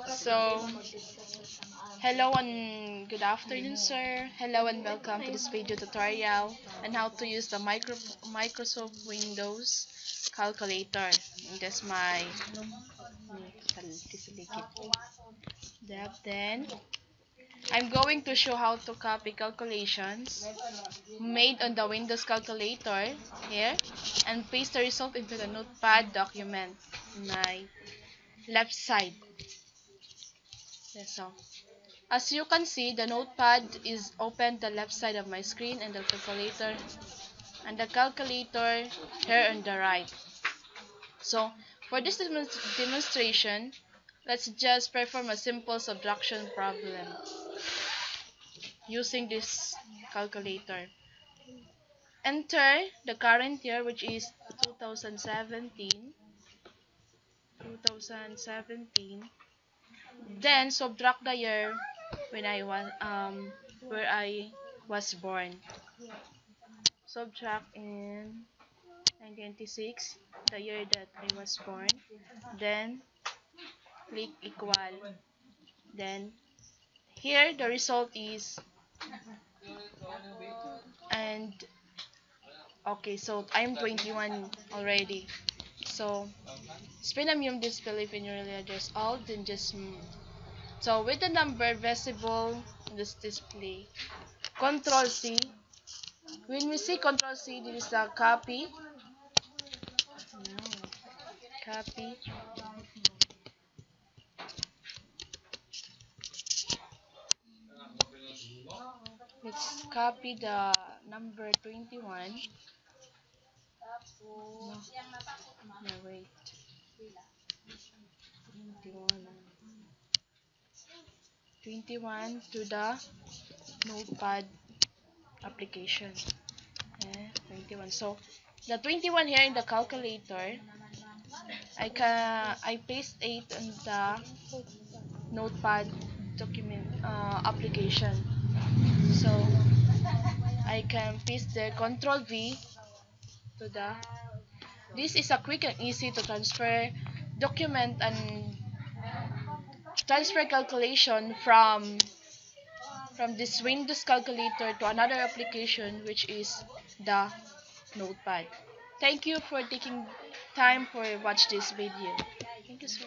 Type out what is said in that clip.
So, hello and good afternoon, sir. Hello and welcome to this video tutorial on how to use the Microsoft Windows calculator. And that's my then I'm going to show how to copy calculations made on the Windows calculator here and paste the result into the notepad document on my left side. So, as you can see, the notepad is open the left side of my screen and the calculator here on the right. So, for this demonstration, let's just perform a simple subtraction problem using this calculator. Enter the current year, which is 2017. Then subtract the year when I was where I was born. Subtract in 1996, the year that I was born. Then click equal. Then here the result is, and okay, so I'm 21 already. So spin a mute display if in your address alt, then just move. So with the number visible in this display, Control C. When we see Control C, this is the copy. Copy. Let's copy the number 21. No, wait. 21 to the notepad application. 21. So the 21 here in the calculator, I paste it on the notepad document application. So I can paste the Control V to the. This is a quick and easy to transfer document and transfer calculation from this Windows calculator to another application, which is the notepad. Thank you for taking time for watch this video. Thank you, sir.